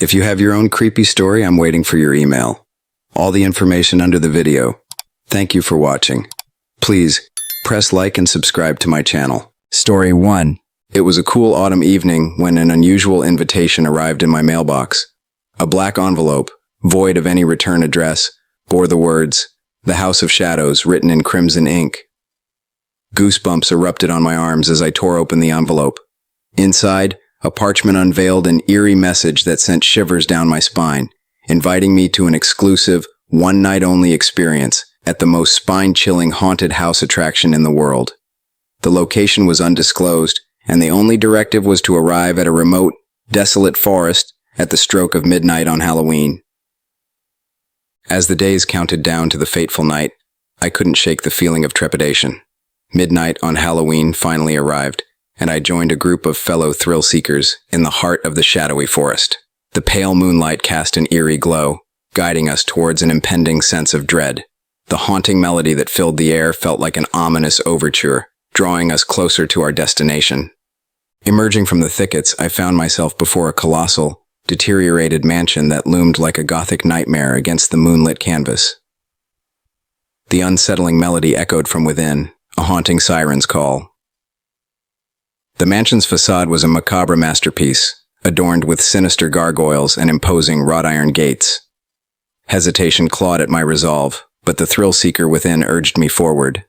If you have your own creepy story, I'm waiting for your email. All the information under the video. Thank you for watching. Please, press like and subscribe to my channel. Story 1. It was a cool autumn evening when an unusual invitation arrived in my mailbox. A black envelope, void of any return address, bore the words, "The House of Shadows," written in crimson ink. Goosebumps erupted on my arms as I tore open the envelope. Inside, a parchment unveiled an eerie message that sent shivers down my spine, inviting me to an exclusive, one-night-only experience at the most spine-chilling haunted house attraction in the world. The location was undisclosed, and the only directive was to arrive at a remote, desolate forest at the stroke of midnight on Halloween. As the days counted down to the fateful night, I couldn't shake the feeling of trepidation. Midnight on Halloween finally arrived, and I joined a group of fellow thrill-seekers in the heart of the shadowy forest. The pale moonlight cast an eerie glow, guiding us towards an impending sense of dread. The haunting melody that filled the air felt like an ominous overture, drawing us closer to our destination. Emerging from the thickets, I found myself before a colossal, deteriorated mansion that loomed like a gothic nightmare against the moonlit canvas. The unsettling melody echoed from within, a haunting siren's call. The mansion's facade was a macabre masterpiece, adorned with sinister gargoyles and imposing wrought-iron gates. Hesitation clawed at my resolve, but the thrill-seeker within urged me forward.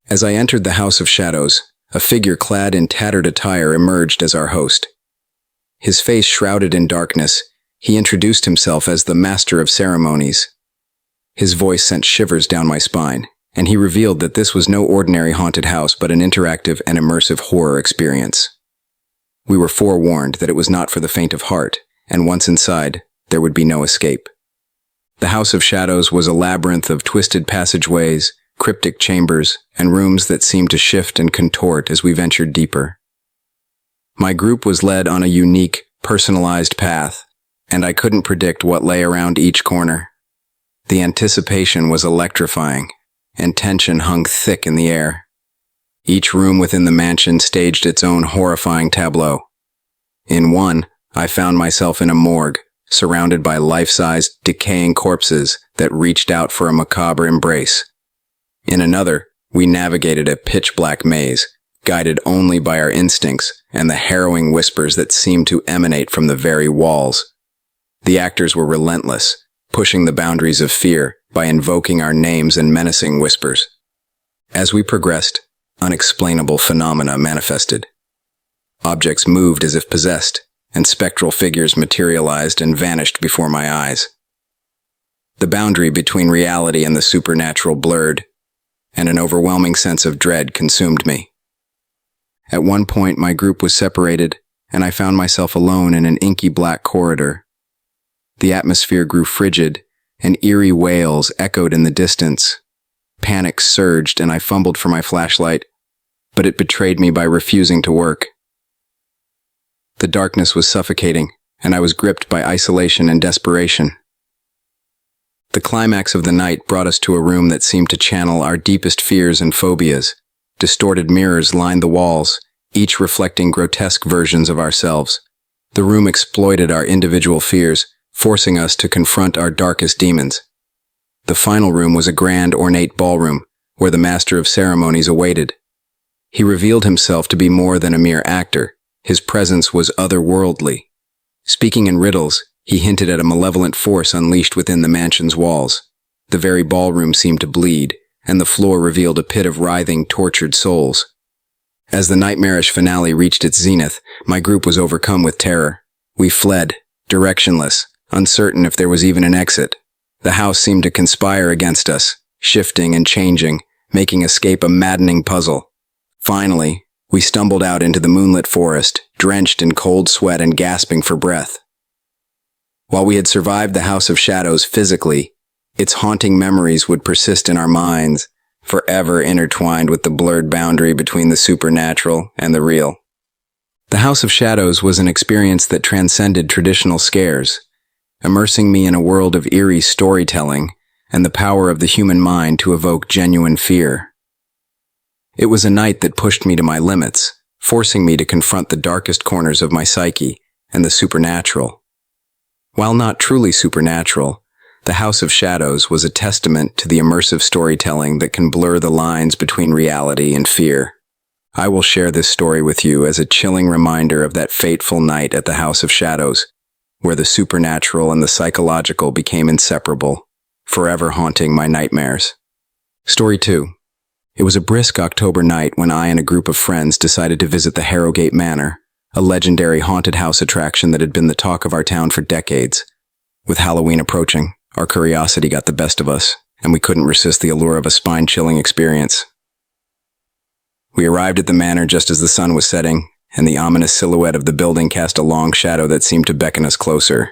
As I entered the House of Shadows, a figure clad in tattered attire emerged as our host. His face shrouded in darkness, he introduced himself as the Master of Ceremonies. His voice sent shivers down my spine, and he revealed that this was no ordinary haunted house but an interactive and immersive horror experience. We were forewarned that it was not for the faint of heart, and once inside, there would be no escape. The House of Shadows was a labyrinth of twisted passageways, cryptic chambers, and rooms that seemed to shift and contort as we ventured deeper. My group was led on a unique, personalized path, and I couldn't predict what lay around each corner. The anticipation was electrifying, and tension hung thick in the air. Each room within the mansion staged its own horrifying tableau. In one, I found myself in a morgue, surrounded by life-sized, decaying corpses that reached out for a macabre embrace. In another, we navigated a pitch-black maze, guided only by our instincts and the harrowing whispers that seemed to emanate from the very walls. The actors were relentless, pushing the boundaries of fear by invoking our names and menacing whispers. As we progressed, unexplainable phenomena manifested. Objects moved as if possessed, and spectral figures materialized and vanished before my eyes. The boundary between reality and the supernatural blurred, and an overwhelming sense of dread consumed me. At one point, my group was separated, and I found myself alone in an inky black corridor. The atmosphere grew frigid, and eerie wails echoed in the distance. Panic surged, and I fumbled for my flashlight, but it betrayed me by refusing to work. The darkness was suffocating, and I was gripped by isolation and desperation. The climax of the night brought us to a room that seemed to channel our deepest fears and phobias. Distorted mirrors lined the walls, each reflecting grotesque versions of ourselves. The room exploited our individual fears, forcing us to confront our darkest demons. The final room was a grand, ornate ballroom, where the Master of Ceremonies awaited. He revealed himself to be more than a mere actor. His presence was otherworldly. Speaking in riddles, he hinted at a malevolent force unleashed within the mansion's walls. The very ballroom seemed to bleed, and the floor revealed a pit of writhing, tortured souls. As the nightmarish finale reached its zenith, my group was overcome with terror. We fled, directionless, uncertain if there was even an exit. The house seemed to conspire against us, shifting and changing, making escape a maddening puzzle. Finally, we stumbled out into the moonlit forest, drenched in cold sweat and gasping for breath. While we had survived the House of Shadows physically, its haunting memories would persist in our minds, forever intertwined with the blurred boundary between the supernatural and the real. The House of Shadows was an experience that transcended traditional scares, immersing me in a world of eerie storytelling and the power of the human mind to evoke genuine fear. It was a night that pushed me to my limits, forcing me to confront the darkest corners of my psyche and the supernatural. While not truly supernatural, the House of Shadows was a testament to the immersive storytelling that can blur the lines between reality and fear. I will share this story with you as a chilling reminder of that fateful night at the House of Shadows, where the supernatural and the psychological became inseparable, forever haunting my nightmares. Story 2. It was a brisk October night when I and a group of friends decided to visit the Harrogate Manor, a legendary haunted house attraction that had been the talk of our town for decades. With Halloween approaching, our curiosity got the best of us, and we couldn't resist the allure of a spine-chilling experience. We arrived at the manor just as the sun was setting, and the ominous silhouette of the building cast a long shadow that seemed to beckon us closer.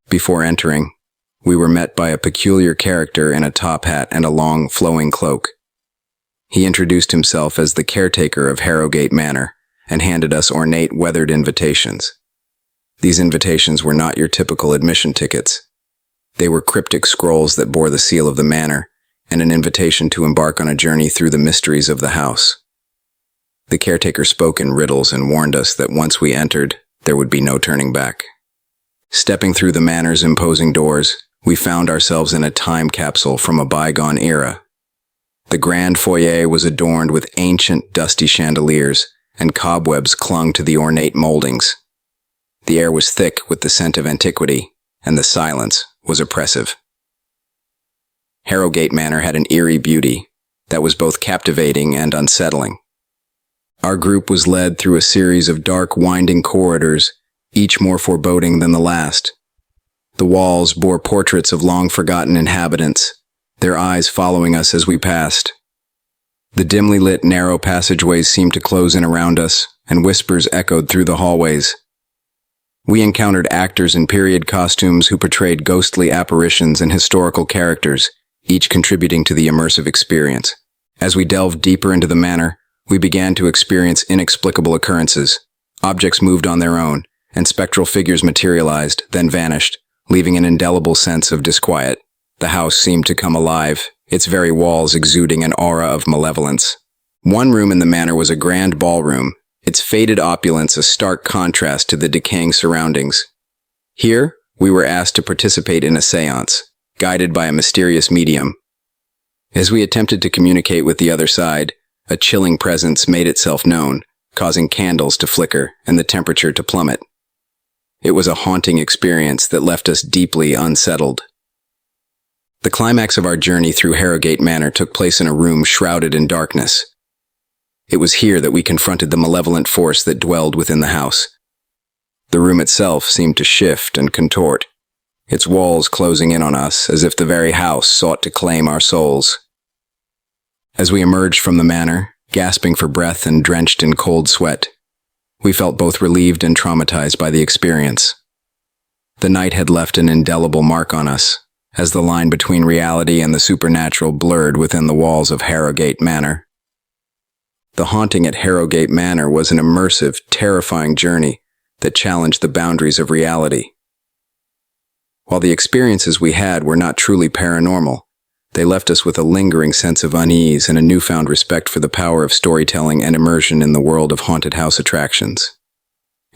Before entering, we were met by a peculiar character in a top hat and a long, flowing cloak. He introduced himself as the caretaker of Harrogate Manor and handed us ornate, weathered invitations. These invitations were not your typical admission tickets. They were cryptic scrolls that bore the seal of the manor and an invitation to embark on a journey through the mysteries of the house. The caretaker spoke in riddles and warned us that once we entered, there would be no turning back. Stepping through the manor's imposing doors, we found ourselves in a time capsule from a bygone era. The grand foyer was adorned with ancient, dusty chandeliers, and cobwebs clung to the ornate moldings. The air was thick with the scent of antiquity, and the silence was oppressive. Harrogate Manor had an eerie beauty that was both captivating and unsettling. Our group was led through a series of dark, winding corridors, each more foreboding than the last. The walls bore portraits of long-forgotten inhabitants, their eyes following us as we passed. The dimly lit, narrow passageways seemed to close in around us, and whispers echoed through the hallways. We encountered actors in period costumes who portrayed ghostly apparitions and historical characters, each contributing to the immersive experience. As we delved deeper into the manor, we began to experience inexplicable occurrences. Objects moved on their own, and spectral figures materialized, then vanished, leaving an indelible sense of disquiet. The house seemed to come alive, its very walls exuding an aura of malevolence. One room in the manor was a grand ballroom, its faded opulence a stark contrast to the decaying surroundings. Here, we were asked to participate in a séance, guided by a mysterious medium. As we attempted to communicate with the other side, a chilling presence made itself known, causing candles to flicker and the temperature to plummet. It was a haunting experience that left us deeply unsettled. The climax of our journey through Harrogate Manor took place in a room shrouded in darkness. It was here that we confronted the malevolent force that dwelled within the house. The room itself seemed to shift and contort, its walls closing in on us as if the very house sought to claim our souls. As we emerged from the manor, gasping for breath and drenched in cold sweat, we felt both relieved and traumatized by the experience. The night had left an indelible mark on us, as the line between reality and the supernatural blurred within the walls of Harrogate Manor. The haunting at Harrogate Manor was an immersive, terrifying journey that challenged the boundaries of reality. While the experiences we had were not truly paranormal, they left us with a lingering sense of unease and a newfound respect for the power of storytelling and immersion in the world of haunted house attractions.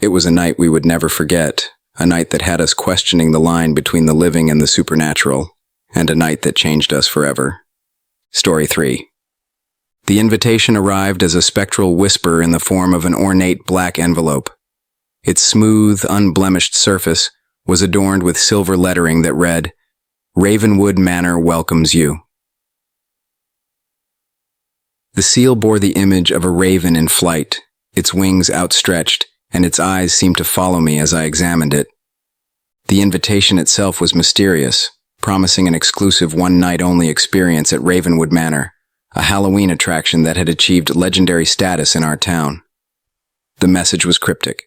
It was a night we would never forget, a night that had us questioning the line between the living and the supernatural, and a night that changed us forever. Story 3. The invitation arrived as a spectral whisper in the form of an ornate black envelope. Its smooth, unblemished surface was adorned with silver lettering that read, "Ravenwood Manor welcomes you." The seal bore the image of a raven in flight, its wings outstretched, and its eyes seemed to follow me as I examined it. The invitation itself was mysterious, promising an exclusive one-night-only experience at Ravenwood Manor, a Halloween attraction that had achieved legendary status in our town. The message was cryptic.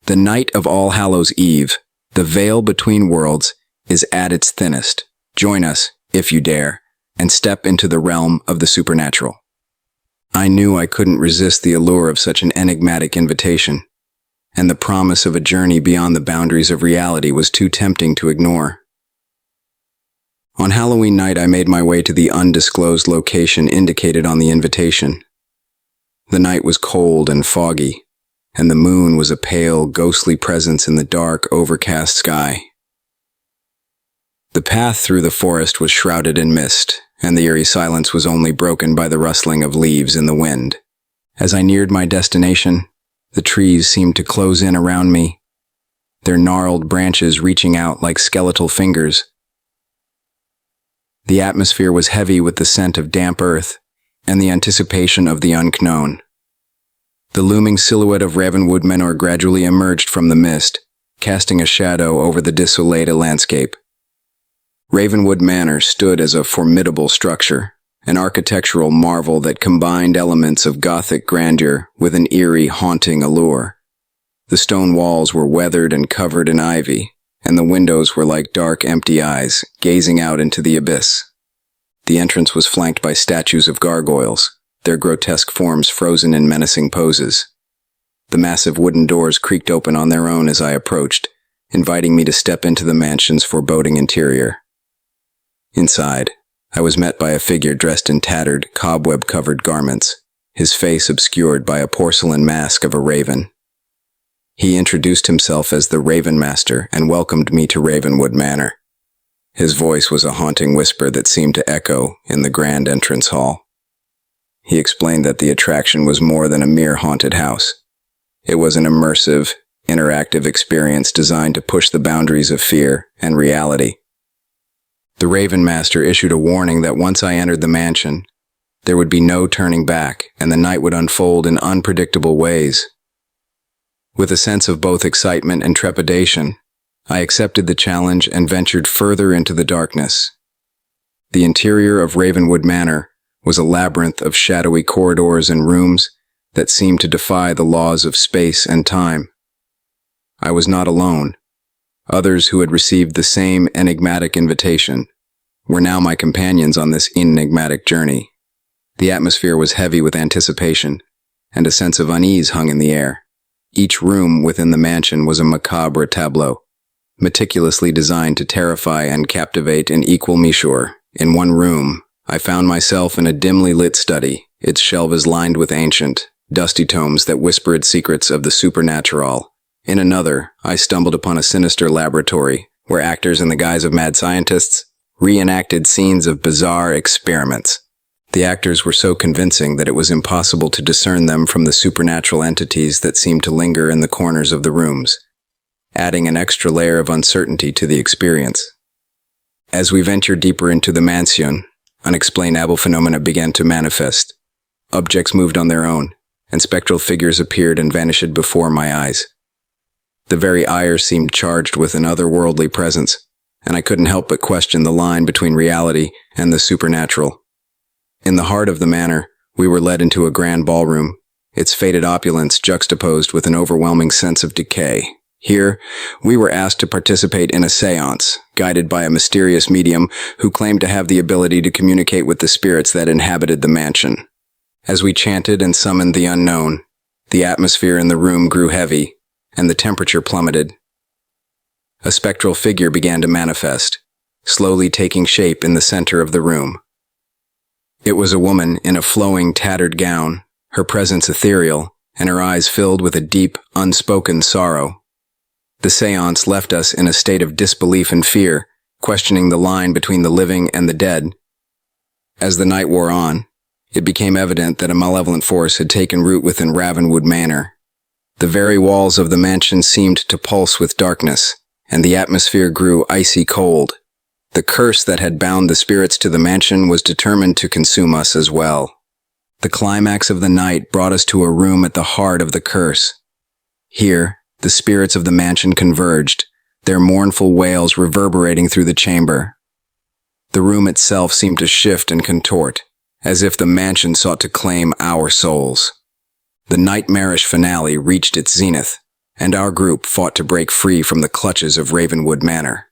The night of All Hallows Eve, the veil between worlds, is at its thinnest. Join us, if you dare, and step into the realm of the supernatural. I knew I couldn't resist the allure of such an enigmatic invitation, and the promise of a journey beyond the boundaries of reality was too tempting to ignore. On Halloween night, I made my way to the undisclosed location indicated on the invitation. The night was cold and foggy, and the moon was a pale, ghostly presence in the dark, overcast sky. The path through the forest was shrouded in mist, and the eerie silence was only broken by the rustling of leaves in the wind. As I neared my destination, the trees seemed to close in around me, their gnarled branches reaching out like skeletal fingers. The atmosphere was heavy with the scent of damp earth and the anticipation of the unknown. The looming silhouette of Ravenwood Manor gradually emerged from the mist, casting a shadow over the desolated landscape. Ravenwood Manor stood as a formidable structure, an architectural marvel that combined elements of Gothic grandeur with an eerie, haunting allure. The stone walls were weathered and covered in ivy, and the windows were like dark, empty eyes, gazing out into the abyss. The entrance was flanked by statues of gargoyles, their grotesque forms frozen in menacing poses. The massive wooden doors creaked open on their own as I approached, inviting me to step into the mansion's foreboding interior. Inside, I was met by a figure dressed in tattered, cobweb-covered garments, his face obscured by a porcelain mask of a raven. He introduced himself as the Raven Master and welcomed me to Ravenwood Manor. His voice was a haunting whisper that seemed to echo in the grand entrance hall. He explained that the attraction was more than a mere haunted house. It was an immersive, interactive experience designed to push the boundaries of fear and reality. The Raven Master issued a warning that once I entered the mansion, there would be no turning back and the night would unfold in unpredictable ways. With a sense of both excitement and trepidation, I accepted the challenge and ventured further into the darkness. The interior of Ravenwood Manor was a labyrinth of shadowy corridors and rooms that seemed to defy the laws of space and time. I was not alone. Others who had received the same enigmatic invitation were now my companions on this enigmatic journey. The atmosphere was heavy with anticipation, and a sense of unease hung in the air. Each room within the mansion was a macabre tableau, meticulously designed to terrify and captivate in equal measure. In one room, I found myself in a dimly lit study, its shelves lined with ancient, dusty tomes that whispered secrets of the supernatural. In another, I stumbled upon a sinister laboratory, where actors in the guise of mad scientists reenacted scenes of bizarre experiments. The actors were so convincing that it was impossible to discern them from the supernatural entities that seemed to linger in the corners of the rooms, adding an extra layer of uncertainty to the experience. As we ventured deeper into the mansion, unexplainable phenomena began to manifest. Objects moved on their own, and spectral figures appeared and vanished before my eyes. The very air seemed charged with an otherworldly presence, and I couldn't help but question the line between reality and the supernatural. In the heart of the manor, we were led into a grand ballroom, its faded opulence juxtaposed with an overwhelming sense of decay. Here, we were asked to participate in a séance, guided by a mysterious medium who claimed to have the ability to communicate with the spirits that inhabited the mansion. As we chanted and summoned the unknown, the atmosphere in the room grew heavy, and the temperature plummeted. A spectral figure began to manifest, slowly taking shape in the center of the room. It was a woman in a flowing, tattered gown, her presence ethereal, and her eyes filled with a deep, unspoken sorrow. The séance left us in a state of disbelief and fear, questioning the line between the living and the dead. As the night wore on, it became evident that a malevolent force had taken root within Ravenwood Manor. The very walls of the mansion seemed to pulse with darkness, and the atmosphere grew icy cold. The curse that had bound the spirits to the mansion was determined to consume us as well. The climax of the night brought us to a room at the heart of the curse. Here, the spirits of the mansion converged, their mournful wails reverberating through the chamber. The room itself seemed to shift and contort, as if the mansion sought to claim our souls. The nightmarish finale reached its zenith, and our group fought to break free from the clutches of Ravenwood Manor.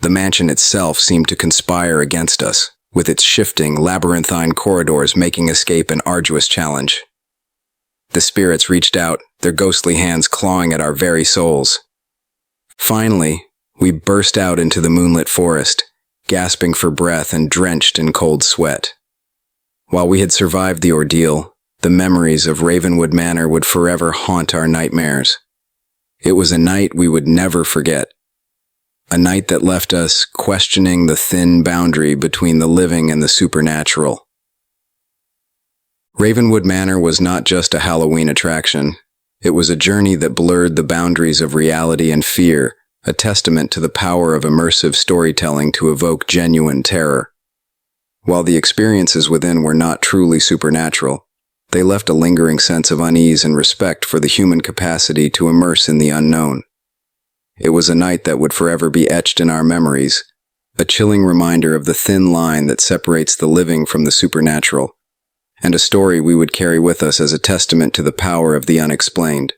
The mansion itself seemed to conspire against us, with its shifting, labyrinthine corridors making escape an arduous challenge. The spirits reached out, their ghostly hands clawing at our very souls. Finally, we burst out into the moonlit forest, gasping for breath and drenched in cold sweat. While we had survived the ordeal, the memories of Ravenwood Manor would forever haunt our nightmares. It was a night we would never forget. A night that left us questioning the thin boundary between the living and the supernatural. Ravenwood Manor was not just a Halloween attraction. It was a journey that blurred the boundaries of reality and fear, a testament to the power of immersive storytelling to evoke genuine terror. While the experiences within were not truly supernatural, they left a lingering sense of unease and respect for the human capacity to immerse in the unknown. It was a night that would forever be etched in our memories, a chilling reminder of the thin line that separates the living from the supernatural, and a story we would carry with us as a testament to the power of the unexplained.